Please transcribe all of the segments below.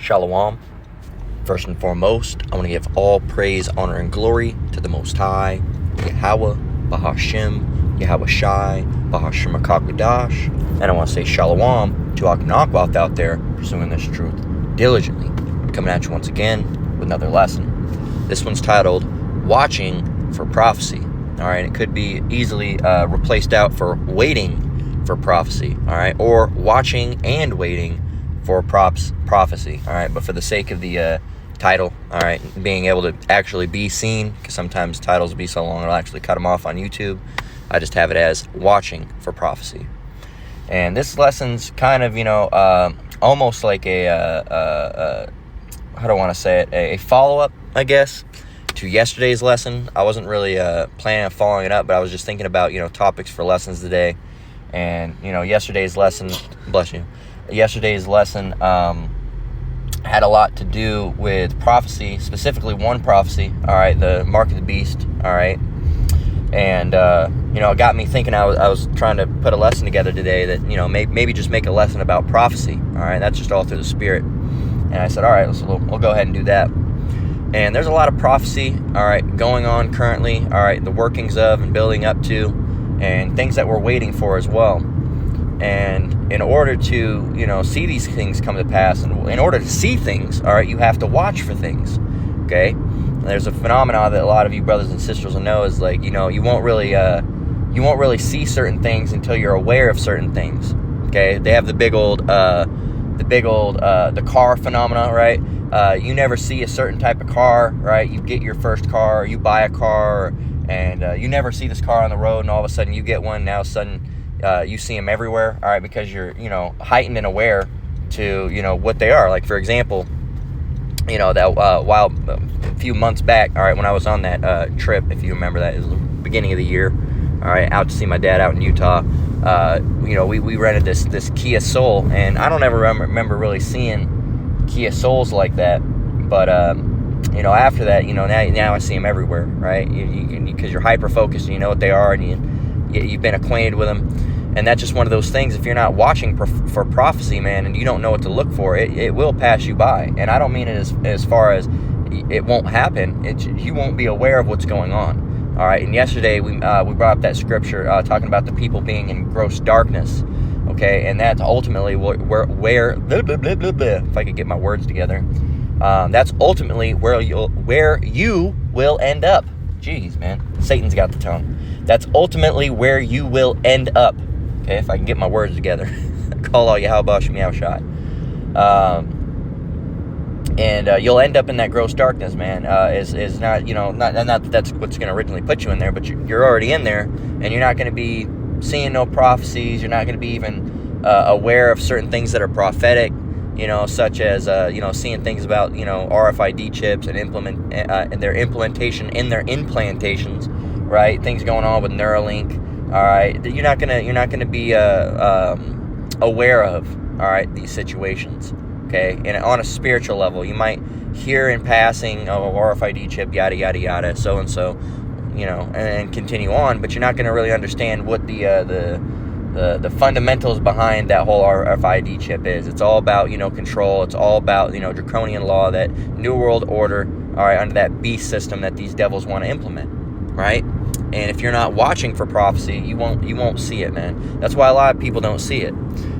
Shalom. First and foremost, I want to give all praise, honor, and glory to the Most High, Yahweh, Bahashem, Yahweh Shai, Bahashem HaKadosh, and I want to say Shalom to Akhnakwath out there pursuing this truth diligently. Coming at you once again with another lesson. This one's titled Watching for Prophecy. All right, it could be easily replaced out for Waiting for Prophecy. All right, or Watching and Waiting for Prophecy. All right, but for the sake of the title, all right, being able to actually be seen, because sometimes titles will be so long, I'll actually cut them off on YouTube. I just have it as Watching for Prophecy. And this lesson's kind of, almost like how do I want to say it, a follow-up, I guess, to yesterday's lesson. I wasn't really planning on following it up, but I was just thinking about, topics for lessons today. And, yesterday's lesson, bless you, yesterday's lesson had a lot to do with prophecy, specifically one prophecy, all right, the Mark of the Beast, all right. And, it got me thinking. I was trying to put a lesson together today that, maybe just make a lesson about prophecy, all right. That's just all through the Spirit. And I said, all right, we'll go ahead and do that. And there's a lot of prophecy, all right, going on currently, all right, the workings of and building up to, and things that we're waiting for as well. And in order to, see these things come to pass, and in order to see things, all right, you have to watch for things, okay? And there's a phenomenon that a lot of you brothers and sisters will know is like, you won't really see certain things until you're aware of certain things, okay? They have the car phenomena, right? You never see a certain type of car, right? You get your first car, or you buy a car, and you never see this car on the road, and all of a sudden you get one. Now sudden you see them everywhere, all right, because you're, heightened and aware to, what they are. Like, for example, a few months back, all right, when I was on that trip, if you remember that, it was the beginning of the year, all right, out to see my dad out in Utah. We rented this Kia Soul, and I don't ever remember really seeing Kia Souls like that, but after that, now I see them everywhere, right? Because you're hyper focused, and you know what they are, and you've been acquainted with them. And that's just one of those things. If you're not watching for prophecy, man, and you don't know what to look for, it will pass you by. And I don't mean it as far as it won't happen. You won't be aware of what's going on. All right. And yesterday we brought up that scripture talking about the people being in gross darkness. Okay, and that's ultimately where blah, blah, blah, blah, blah, if I could get my words together. That's ultimately where you will end up. Jeez, man, Satan's got the tongue. That's ultimately where you will end up. Okay, if I can get my words together. Call all Yahweh Bashem Yahweh Shai. And you'll end up in that gross darkness, man. Is not, not that that's what's going to originally put you in there, but you're already in there, and you're not going to be seeing no prophecies. You're not going to be even aware of certain things that are prophetic, such as seeing things about RFID chips and and their implementation in their implantations, right? Things going on with Neuralink. All right, you're not gonna be aware of, all right, these situations, okay? And on a spiritual level, you might hear in passing, RFID chip, yada yada yada, so and so, and continue on, but you're not gonna really understand what the fundamentals behind that whole RFID chip is. It's all about control. It's all about draconian law, that new world order, all right, under that beast system that these devils want to implement, right? And if you're not watching for prophecy, you won't see it, man. That's why a lot of people don't see it.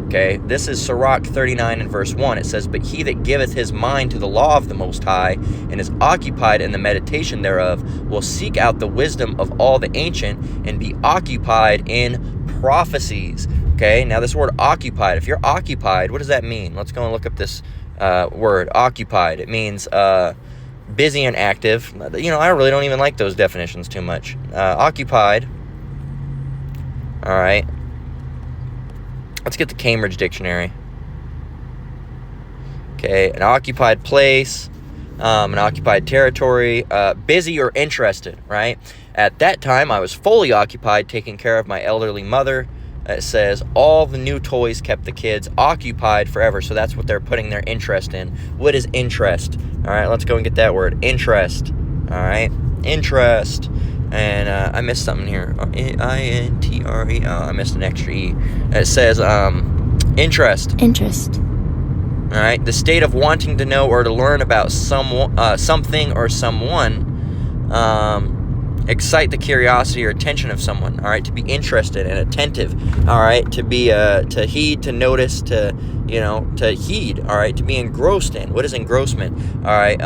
Okay, this is Sirach 39 and verse 1. It says, "But he that giveth his mind to the law of the Most High, and is occupied in the meditation thereof, will seek out the wisdom of all the ancient, and be occupied in prophecies." Okay, now this word occupied, if you're occupied, what does that mean? Let's go and look up this word, occupied. It means busy and active. I really don't even like those definitions too much. Occupied. All right. Let's get the Cambridge Dictionary. Okay, an occupied place, an occupied territory, busy or interested, right? At that time, I was fully occupied taking care of my elderly mother. It says, all the new toys kept the kids occupied forever. So that's what they're putting their interest in. What is interest? All right, let's go and get that word. Interest. All right, interest. And I missed something here. I missed an extra E. It says interest. Interest. All All right, the state of wanting to know or to learn about something or someone. Excite the curiosity or attention of someone. All right, to be interested and attentive. All right, to be to heed, to notice, to to heed. All right, to be engrossed in. What is engrossment? All right,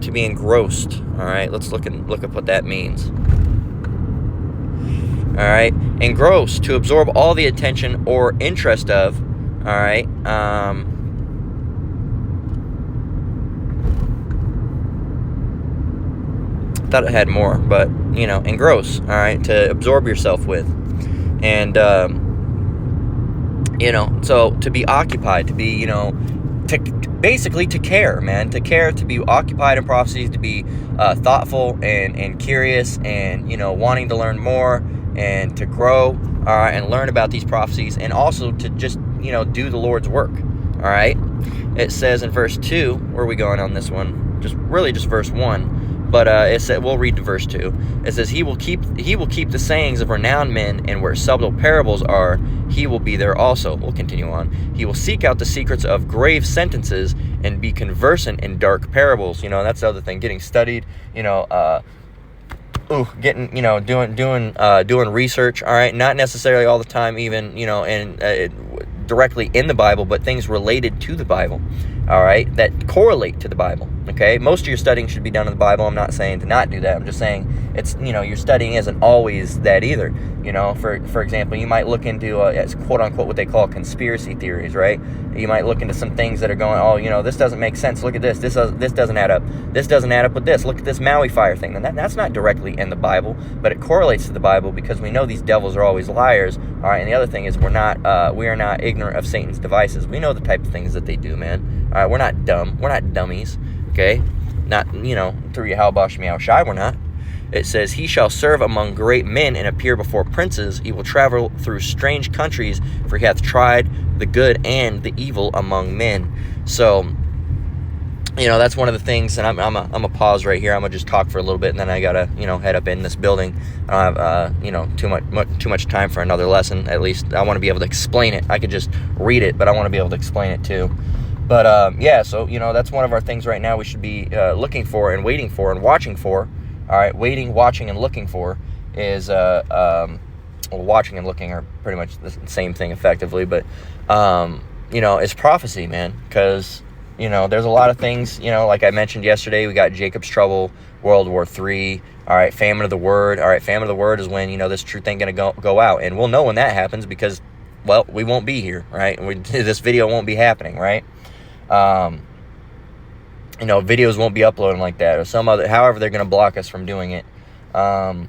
to be engrossed. All right, let's look at what that means. All right, engrossed, to absorb all the attention or interest of. All right, thought it had more, but engross. All right, to absorb yourself with, and so to be occupied, to be basically to care, man, to care, to be occupied in prophecies, to be thoughtful and curious, and wanting to learn more and to grow, all right, and learn about these prophecies, and also to just do the Lord's work. All right, it says in verse 2, where are we going on this one? Just verse 1. But it said, we'll read to verse 2. It says, he will keep the sayings of renowned men, and where subtle parables are, he will be there also. We'll continue on. He will seek out the secrets of grave sentences and be conversant in dark parables. That's the other thing. Getting studied. Doing research. All right, not necessarily all the time, even directly in the Bible, but things related to the Bible. All right, that correlate to the Bible. Okay, most of your studying should be done in the Bible. I'm not saying to not do that. I'm just saying it's your studying isn't always that either. For example, you might look into as quote unquote what they call conspiracy theories, right? You might look into some things that are going, this doesn't make sense. Look at this. This doesn't add up. This doesn't add up with this. Look at this Maui fire thing. And that's not directly in the Bible, but it correlates to the Bible because we know these devils are always liars. All right, and the other thing is we are not ignorant of Satan's devices. We know the type of things that they do, man. All right, we're not dumb. We're not dummies. Okay, not through Yahweh Shemiao Shai, we're not. It says, he shall serve among great men and appear before princes. He will travel through strange countries, for he hath tried the good and the evil among men. So, that's one of the things, and I'm a pause right here. I'm gonna just talk for a little bit, and then I gotta head up in this building. I don't have too much time for another lesson. At least I want to be able to explain it. I could just read it, but I want to be able to explain it too. But so that's one of our things right now we should be looking for and waiting for and watching for. All right, waiting, watching, and looking for is watching and looking are pretty much the same thing effectively. But it's prophecy, man, because there's a lot of things. Like I mentioned yesterday, we got Jacob's trouble, World War III. All right, famine of the word. All right, famine of the word is when this truth ain't gonna go out, and we'll know when that happens because, well, we won't be here, right? This video won't be happening, right? Videos won't be uploading like that, or however they're going to block us from doing it. And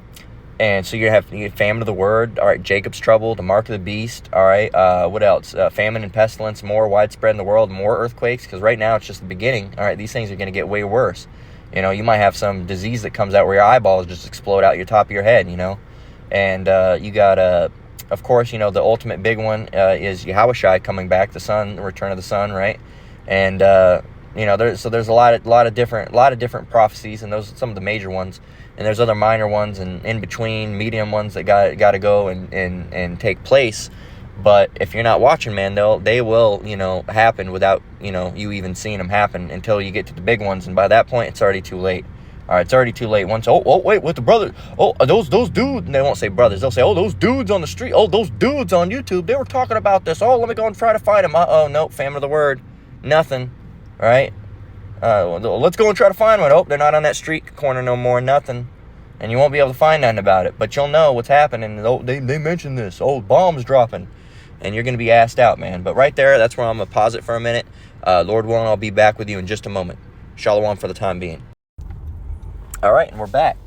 so you have famine of the word. All right, Jacob's trouble, the mark of the beast. All right, what else? Famine and pestilence, more widespread in the world, more earthquakes, because right now it's just the beginning. All right, these things are going to get way worse. You might have some disease that comes out where your eyeballs just explode out your top of your head, And you got, of course, the ultimate big one is Yahweh Shai coming back, the sun, the return of the sun, right? And there's a lot of different prophecies, and those are some of the major ones, and there's other minor ones and in between medium ones that got to go and take place. But if you're not watching, man, they will happen without you even seeing them happen until you get to the big ones, and by that point it's already too late. All right, it's already too late. Once, wait, with the brothers, those dudes, and they won't say brothers, they'll say, those dudes on the street, those dudes on YouTube, they were talking about this. Let me go and try to find them. No, famine of the word. Nothing, right? Let's go and try to find one. They're not on that street corner no more. Nothing, and you won't be able to find nothing about it. But you'll know what's happening. They mentioned this. Bombs dropping, and you're gonna be asked out, man. But right there, that's where I'm gonna pause it for a minute. Lord willing, I'll be back with you in just a moment. Shalom for the time being. All right, and we're back.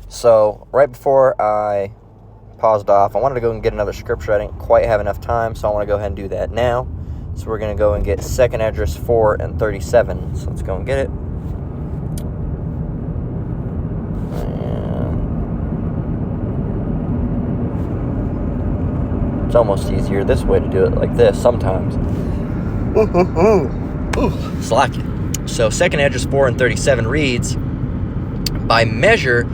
So right before I paused off, I wanted to go and get another scripture. I didn't quite have enough time, so I want to go ahead and do that now. So we're going to go and get 2nd Esdras 4 and 37. So let's go and get it. And it's almost easier this way to do it, like this sometimes. Slack it. So 2nd Esdras 4 and 37 reads, by measure,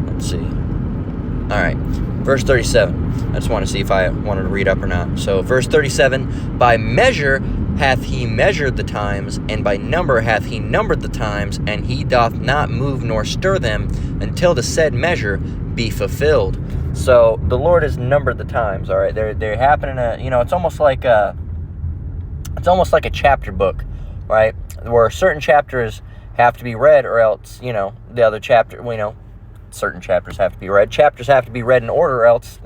let's see. All right, verse 37. I just want to see if I wanted to read up or not. So verse 37, by measure hath he measured the times, and by number hath he numbered the times, and he doth not move nor stir them until the said measure be fulfilled. So the Lord has numbered the times. All right, they're happening. It's almost like a chapter book, right? Where certain chapters have to be read, or else the other chapter. Certain chapters have to be read. Chapters have to be read in order, or else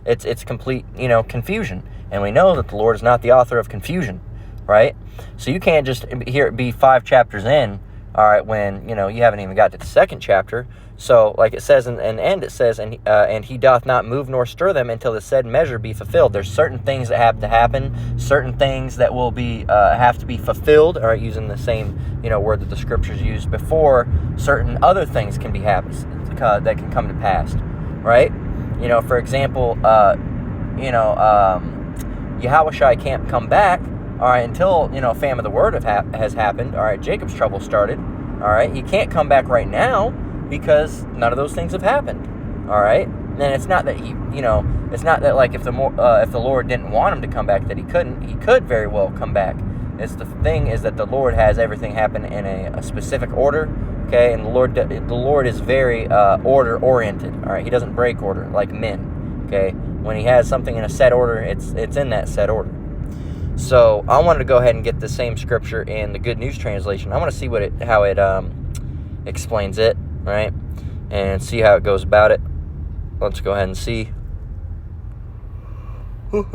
it's complete confusion. And we know that the Lord is not the author of confusion, right? So you can't just hear it be 5 chapters in, all right, when you haven't even got to the second chapter. So, like it says in the end, it says, and he doth not move nor stir them until the said measure be fulfilled. There's certain things that have to happen, certain things that will be have to be fulfilled. All right, using the same word that the scriptures used before. Certain other things can be happen that can come to pass, right? For example, Yahushua can't come back, all right, until famine of the word has happened. All right, Jacob's trouble started. All right, he can't come back right now, because none of those things have happened, all right? And it's not that it's not that like if the Lord didn't want him to come back that he couldn't. He could very well come back. It's the thing is that the Lord has everything happen in a specific order, okay? And the Lord is very order oriented, all right? He doesn't break order like men, okay? When he has something in a set order, it's in that set order. So I wanted to go ahead and get the same scripture in the Good News Translation. I want to see how it explains it. Right, and see how it goes about it. Let's go ahead and see. What's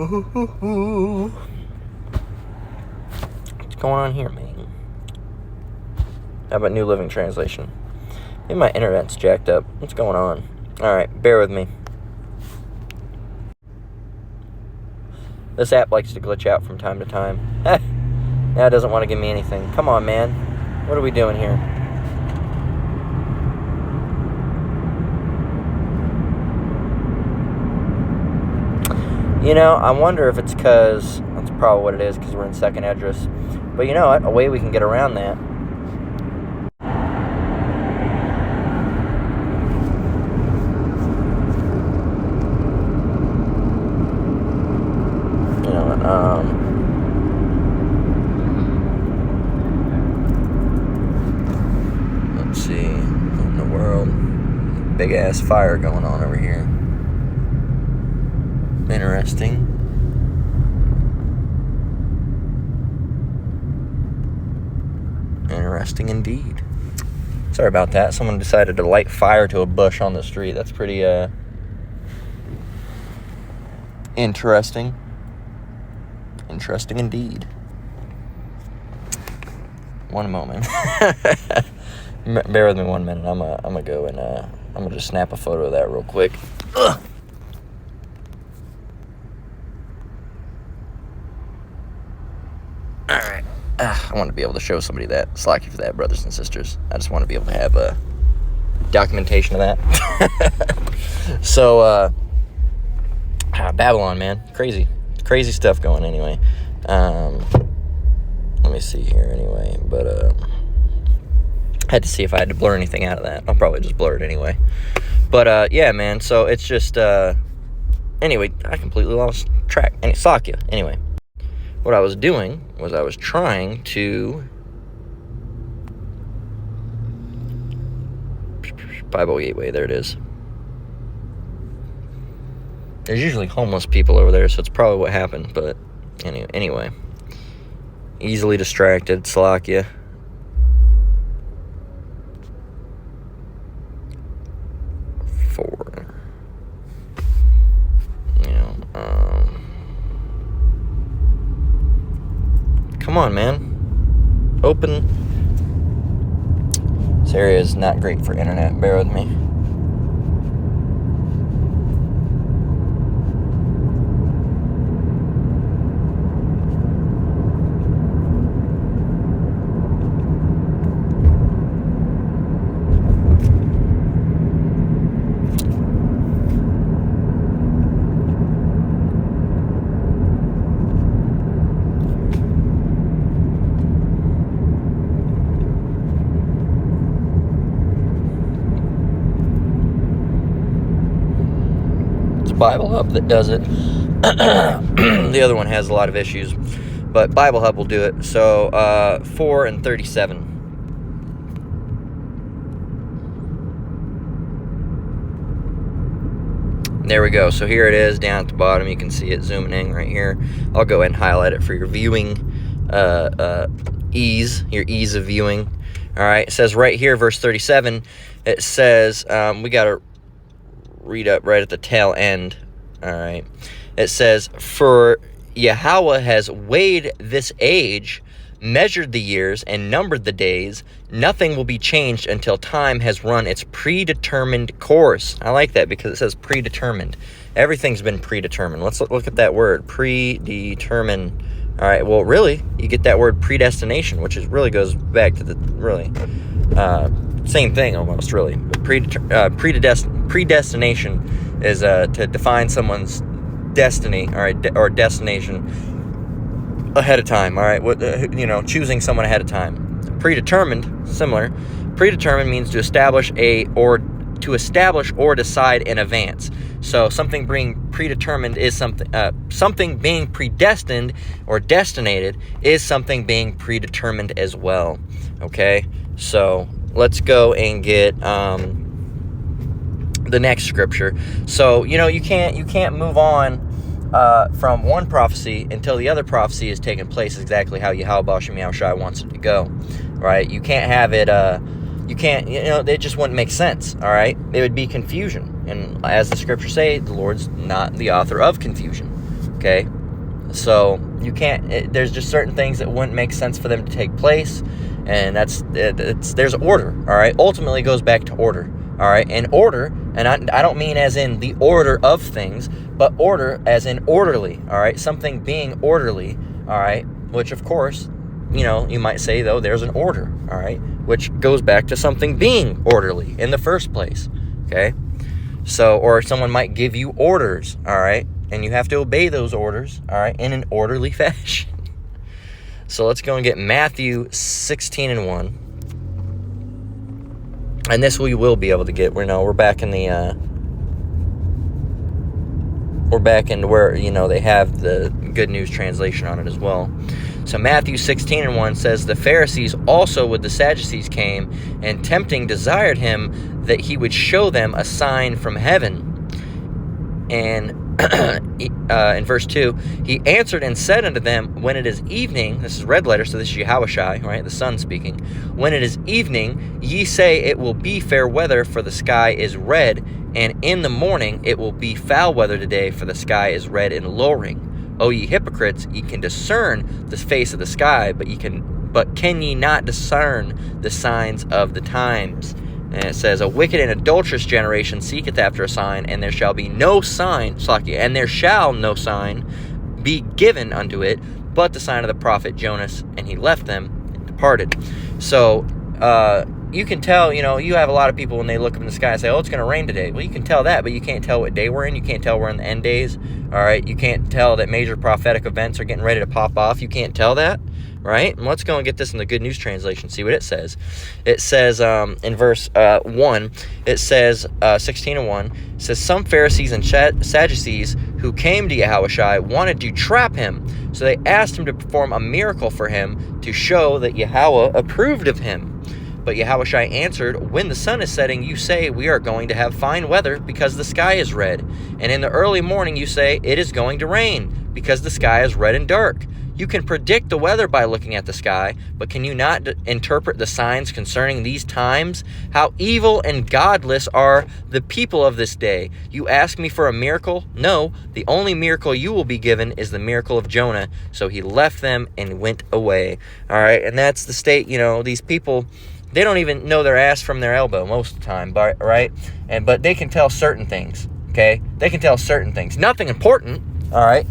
going on here, man? How about New Living Translation? Maybe my internet's jacked up. What's going on? Alright, bear with me. This app likes to glitch out from time to time. Now it doesn't want to give me anything. Come on, man. What are we doing here? I wonder if it's because, that's probably what it is, because we're in second address. But you know what? A way we can get around that. Let's see. What in the world? Big ass fire going on over here. Interesting. Interesting indeed. Sorry about that. Someone decided to light fire to a bush on the street. That's pretty interesting. Interesting indeed. One moment. Bear with me 1 minute. I'm gonna go and I'm gonna just snap a photo of that real quick. Ugh. Alright. I want to be able to show somebody that. Slack you for that, brothers and sisters. I just want to be able to have documentation of that. So, Babylon, man. Crazy stuff going anyway. Let me see here anyway. But, I had to see if I had to blur anything out of that. I'll probably just blur it anyway. But, yeah, man. So, it's just, anyway, I completely lost track. And it sucked you. Anyway. What I was doing was I was trying to Bible Gateway, there it is. There's usually homeless people over there, so it's probably what happened, but anyway. Easily distracted, Slovakia. Come on, man. Open. This area is not great for internet. Bear with me. Bible Hub that does it. The other one has a lot of issues. but Bible Hub will do it. So 4 and 37. There we go. So here it is down at the bottom. You can see it zooming in right here. I'll go ahead and highlight it for your viewing ease, your ease of viewing. All right. It says right here, verse 37, it says, we got to read up right at the tail end. All right. It says, for Yahweh has weighed this age, measured the years, and numbered the days. Nothing will be changed until time has run its predetermined course. I like that because it says predetermined. Everything's been predetermined. Let's look at that word, predetermined. All right, well, really, you get that word predestination, which is really goes back to the really same thing almost, really. Predestination is to define someone's destiny, all right, or destination ahead of time, all right, choosing someone ahead of time. Predetermined, similar. Predetermined means to establish or decide in advance. So something being predetermined is something being predestined or destinated is something being predetermined as well. Okay, so let's go and get the next scripture. So you can't move on from one prophecy until the other prophecy is taking place exactly how Yahweh B'Shem Yahushua wants it to go, right? You can't have it, it just wouldn't make sense, all right? It would be confusion, and as the scriptures say, the Lord's not the author of confusion, okay? So you can't, there's just certain things that wouldn't make sense for them to take place, and there's order, all right? Ultimately, it goes back to order, all right? And order, and I don't mean as in the order of things, but order as in orderly, all right? Something being orderly, all right? Which, of course, you might say, though, there's an order, all right? Which goes back to something being orderly in the first place, okay? So, or someone might give you orders, all right? And you have to obey those orders, all right, in an orderly fashion. So let's go and get Matthew 16 and 1. And this we will be able to get. We're back in the we're back into where they have the Good News translation on it as well. So Matthew 16 and 1 says, the Pharisees also with the Sadducees came, and tempting desired him that he would show them a sign from heaven. And in verse 2, he answered and said unto them, when it is evening, this is red letter, so this is Yahushai, right, the Son speaking. When it is evening, ye say it will be fair weather, for the sky is red, and in the morning it will be foul weather today, for the sky is red and lowering. O ye hypocrites, ye can discern the face of the sky, but can ye not discern the signs of the times? And it says, a wicked and adulterous generation seeketh after a sign, and there shall be no sign, and there shall no sign be given unto it, but the sign of the prophet Jonas. And he left them and departed. So, you can tell, you have a lot of people when they look up in the sky and say, oh, it's going to rain today. Well, you can tell that, but you can't tell what day we're in. You can't tell we're in the end days, all right? You can't tell that major prophetic events are getting ready to pop off. You can't tell that, right? And let's go and get this in the Good News translation, see what it says. It says in verse 1, it says, 16 and 1, it says, some Pharisees and Sadducees who came to Yahushua wanted to trap him. So they asked him to perform a miracle for him to show that Yahweh approved of him. But Yahushua answered, when the sun is setting, you say, we are going to have fine weather because the sky is red. And in the early morning, you say, it is going to rain because the sky is red and dark. You can predict the weather by looking at the sky, but can you not interpret the signs concerning these times? How evil and godless are the people of this day. You ask me for a miracle? No, the only miracle you will be given is the miracle of Jonah. So he left them and went away. All right, and that's the state, these people, they don't even know their ass from their elbow most of the time, right? But they can tell certain things, okay? They can tell certain things. Nothing important, all right?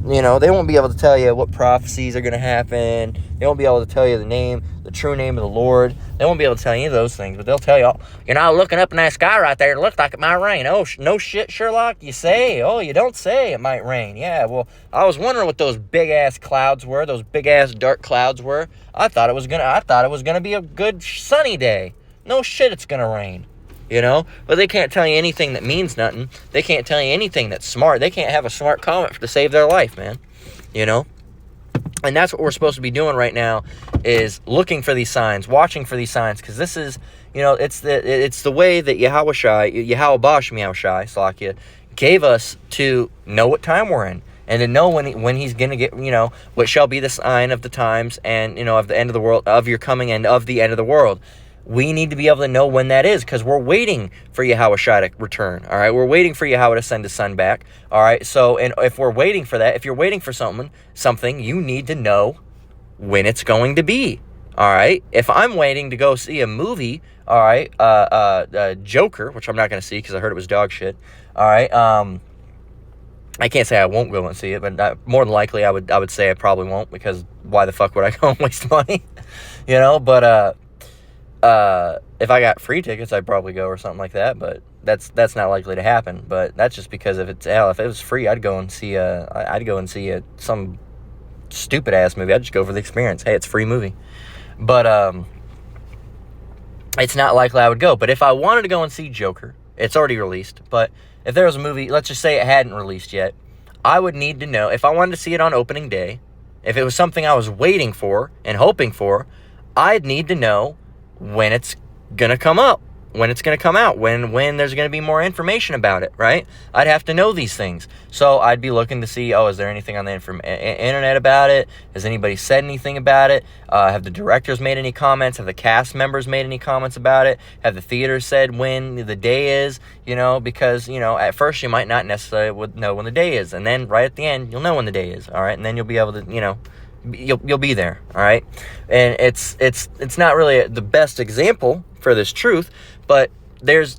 They won't be able to tell you what prophecies are going to happen. They won't be able to tell you the true name of the Lord. They won't be able to tell you any of those things, but they'll tell you, looking up in that sky right there, it looks like it might rain. Oh, no shit, Sherlock, you say? Oh, you don't say it might rain. Yeah, well, I was wondering what those big-ass clouds were, those big-ass dark clouds were. I thought it was gonna be a good sunny day. No shit, it's gonna rain. But they can't tell you anything that means nothing. They can't tell you anything that's smart. They can't have a smart comment to save their life, man. And that's what we're supposed to be doing right now, is looking for these signs, watching for these signs, because this is, it's the way that Yahweh Slakia, gave us to know what time we're in, and to know when he's going to get, what shall be the sign of the times, and, of the end of the world, of your coming, and of the end of the world. We need to be able to know when that is, because we're waiting for Yahweh to return, all right? We're waiting for Yahweh to send his son back, all right? So, and if we're waiting for that, if you're waiting for something, you need to know when it's going to be, all right? If I'm waiting to go see a movie, all right, Joker, which I'm not going to see because I heard it was dog shit, all right? I can't say I won't go and see it, but more than likely I would say I probably won't, because why the fuck would I go and waste money, But, if I got free tickets, I'd probably go or something like that, but that's not likely to happen. But that's just because if it was free, I'd go and see some stupid ass movie. I'd just go for the experience. Hey, it's a free movie. But it's not likely I would go. But if I wanted to go and see Joker, it's already released, but if there was a movie, let's just say it hadn't released yet, I would need to know, if I wanted to see it on opening day, if it was something I was waiting for and hoping for, I'd need to know when it's going to come up, when it's going to come out, when there's going to be more information about it, right? I'd have to know these things. So I'd be looking to see, is there anything on the internet about it? Has anybody said anything about it? Have the directors made any comments? Have the cast members made any comments about it? Have the theaters said when the day is? Because, at first you might not necessarily know when the day is. And then right at the end, you'll know when the day is, all right? And then you'll be able to, you'll be there, all right? And it's not really the best example for this truth, but there's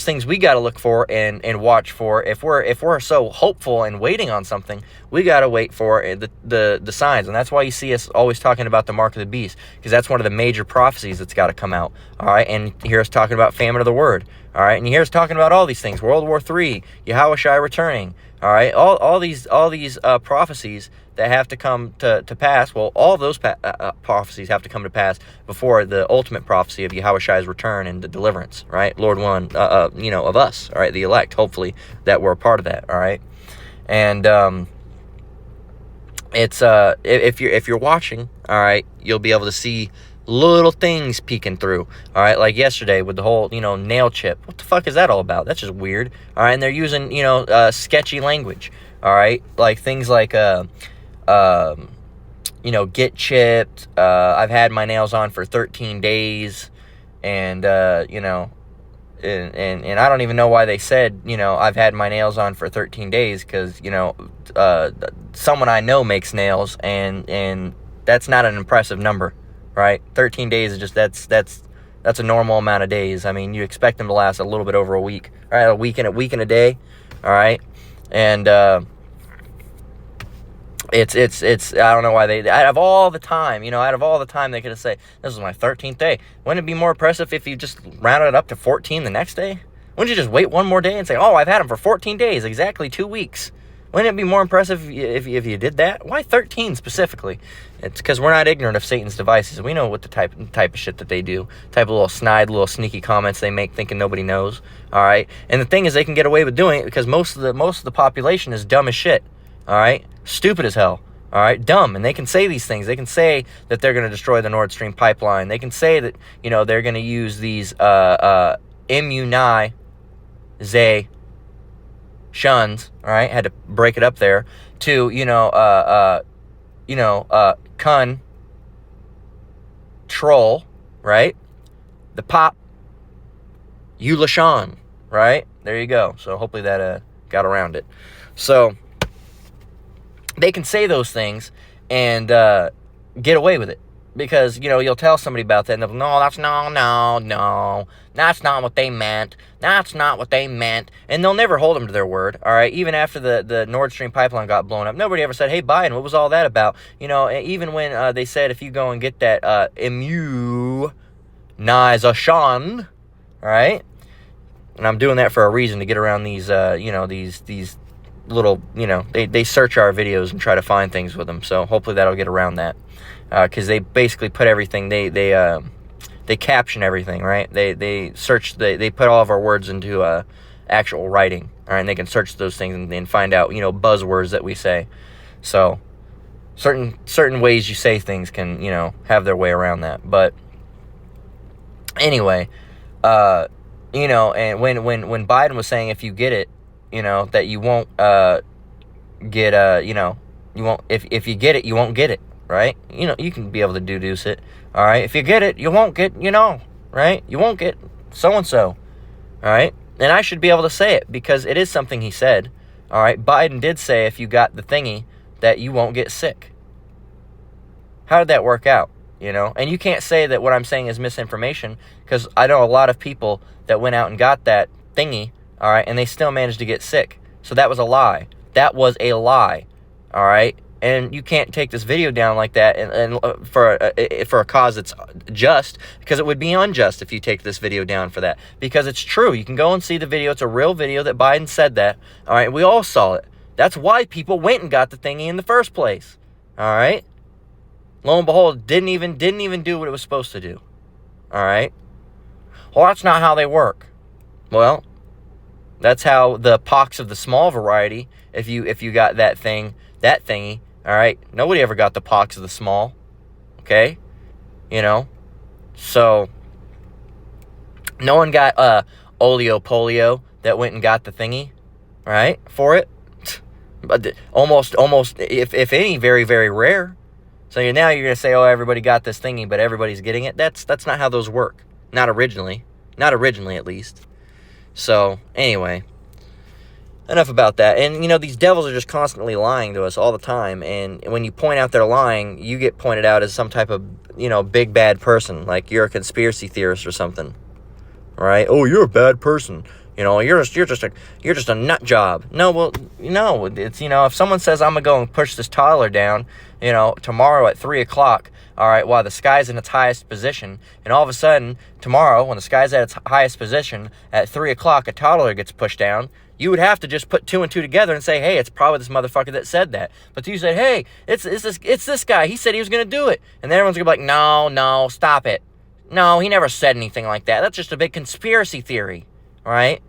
things we got to look for and watch for. If we're so hopeful and waiting on something, we got to wait for the signs. And that's why you see us always talking about the mark of the beast, because that's one of the major prophecies that's got to come out, all right? And you hear us talking about famine of the word, all right? And you hear us talking about all these things, World War III, Yahweh Shai returning, all right? All these prophecies that have to come to pass. Well, all those prophecies have to come to pass before the ultimate prophecy of Yahweh Shai's return and the deliverance, right? Lord one, of us, all right, the elect, hopefully, that we're a part of that, all right? And it's if you're watching, all right, you'll be able to see little things peeking through, all right? Like yesterday with the whole, nail chip. What the fuck is that all about? That's just weird, all right? And they're using, sketchy language, all right? Like things like, get chipped. I've had my nails on for 13 days, and, and I don't even know why they said, I've had my nails on for 13 days, because, someone I know makes nails, and that's not an impressive number, right? 13 days is just, that's a normal amount of days. I mean, you expect them to last a little bit over a week, all right? A week and a day, all right? And, it's I don't know why they, out of all the time they could have said, this is my 13th day. Wouldn't it be more impressive if you just rounded it up to 14 the next day? Wouldn't you just wait one more day and say, I've had them for 14 days, exactly 2 weeks? Wouldn't it be more impressive if you did that? Why 13 specifically? It's because we're not ignorant of Satan's devices. We know what the type of shit that they do, type of little snide, little sneaky comments they make thinking nobody knows, all right? And the thing is, they can get away with doing it because most of the population is dumb as shit, all right? Stupid as hell, all right? Dumb. And they can say these things. They can say that they're going to destroy the Nord Stream pipeline. They can say that, they're going to use these immunizations, all right? Had to break it up there, to, control, right? The pop, Eulashan, right? There you go. So hopefully that got around it. So they can say those things and get away with it, because you'll tell somebody about that and they'll go, no, that's not what they meant, and they'll never hold them to their word, all right? Even after the Nord Stream pipeline got blown up, nobody ever said, hey, Biden, what was all that about? Even when they said, if you go and get that immunization, all right? And I'm doing that for a reason, to get around these these little, they search our videos and try to find things with them. So hopefully that'll get around that, because they basically put everything, they caption everything, right? They search, they put all of our words into actual writing, all right? And they can search those things and find out, buzzwords that we say. So certain ways you say things can, you know, have their way around that. But anyway, you know, and when Biden was saying if you get it, you know, that you won't get, you know, you won't, if you get it, you won't get it, right? You know, you can be able to deduce it, all right? If you get it, you won't get, you know, right? You won't get so-and-so, all right? And I should be able to say it because it is something he said, all right? Biden did say if you got the thingy that you won't get sick. How did that work out, you know? And you can't say that what I'm saying is misinformation because I know a lot of people that went out and got that thingy, all right, and they still managed to get sick. So that was a lie. That was a lie, all right? And you can't take this video down like that and for a cause that's just, because it would be unjust if you take this video down for that. Because it's true. You can go and see the video. It's a real video that Biden said that, all right? We all saw it. That's why people went and got the thingy in the first place, all right? Lo and behold, didn't even do what it was supposed to do, all right? Well, that's not how they work. Well, that's how the pox of the small variety, if you got that thingy, all right? Nobody ever got the pox of the small, okay? You know? So, no one got oleo polio that went and got the thingy, right, for it. But almost, if any, very, very rare. So now you're going to say, oh, everybody got this thingy, but everybody's getting it. That's not how those work. Not originally, at least. So, anyway, enough about that. And, you know, these devils are just constantly lying to us all the time. And when you point out they're lying, you get pointed out as some type of, you know, big bad person. Like you're a conspiracy theorist or something. Right? Oh, you're a bad person. You know, you're just a nut job. No, well, no, it's, you know, if someone says I'm going to go and push this toddler down, you know, tomorrow at 3 o'clock, all right, while the sky's in its highest position, and all of a sudden, tomorrow, when the sky's at its highest position, at 3 o'clock, a toddler gets pushed down, you would have to just put 2 and 2 together and say, hey, it's probably this motherfucker that said that. But you said, hey, it's this guy. He said he was going to do it. And then everyone's going to be like, no, stop it. No, he never said anything like that. That's just a big conspiracy theory, all right?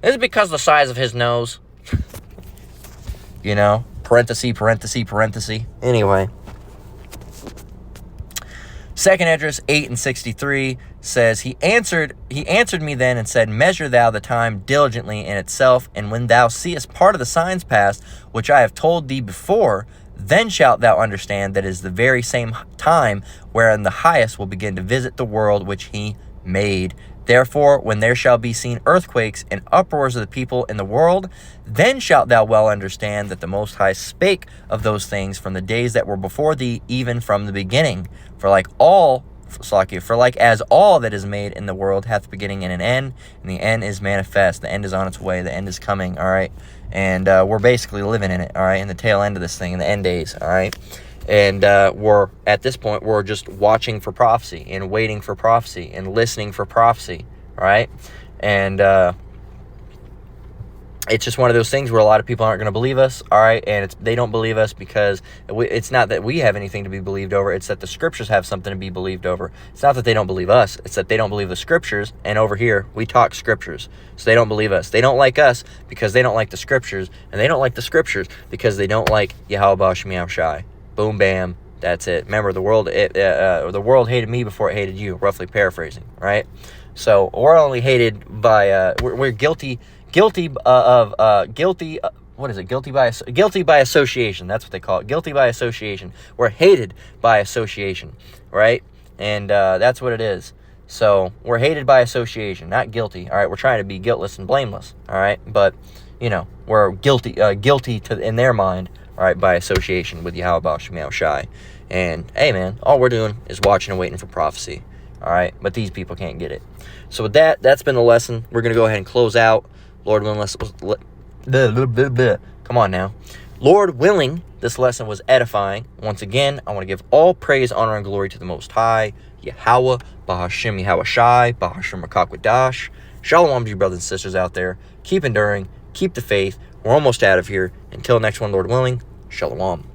This is because of the size of his nose. You know, parenthesis. Anyway. Second address, 8 and 63, says, He answered me then and said, Measure thou the time diligently in itself, and when thou seest part of the signs past, which I have told thee before, then shalt thou understand that it is the very same time wherein the highest will begin to visit the world which he made. Therefore, when there shall be seen earthquakes and uproars of the people in the world, then shalt thou well understand that the Most High spake of those things from the days that were before thee, even from the beginning. For like as all that is made in the world hath beginning and an end, and the end is manifest. The end is on its way. The end is coming, all right? And we're basically living in it, all right, in the tail end of this thing, in the end days, all right? And we're, at this point, we're just watching for prophecy and waiting for prophecy and listening for prophecy, all right? And it's just one of those things where a lot of people aren't going to believe us, all right? And they don't believe us because it's not that we have anything to be believed over. It's that the scriptures have something to be believed over. It's not that they don't believe us. It's that they don't believe the scriptures. And over here, we talk scriptures. So they don't believe us. They don't like us because they don't like the scriptures. And they don't like the scriptures because they don't like Yahweh Ba'Shem Yahushai. Boom, bam, that's it. Remember, the world hated me before it hated you, roughly paraphrasing, right? So we're only hated by, we're guilty by association. That's what they call it, guilty by association. We're hated by association, right? And that's what it is. So we're hated by association, not guilty, all right? We're trying to be guiltless and blameless, all right? But, you know, we're guilty in their mind, all right, by association with Yahweh Ba'Shem Yahushai. And, hey, man, all we're doing is watching and waiting for prophecy, all right? But these people can't get it. So with that, that's been the lesson. We're going to go ahead and close out. Lord willing, come on now. Lord willing, this lesson was edifying. Once again, I want to give all praise, honor, and glory to the Most High, Yahweh, Ba'Shem Yahushai, Ba'Shem Rakakwadash. Shalom to you brothers and sisters out there. Keep enduring. Keep the faith. We're almost out of here. Until next one, Lord willing, Shalom.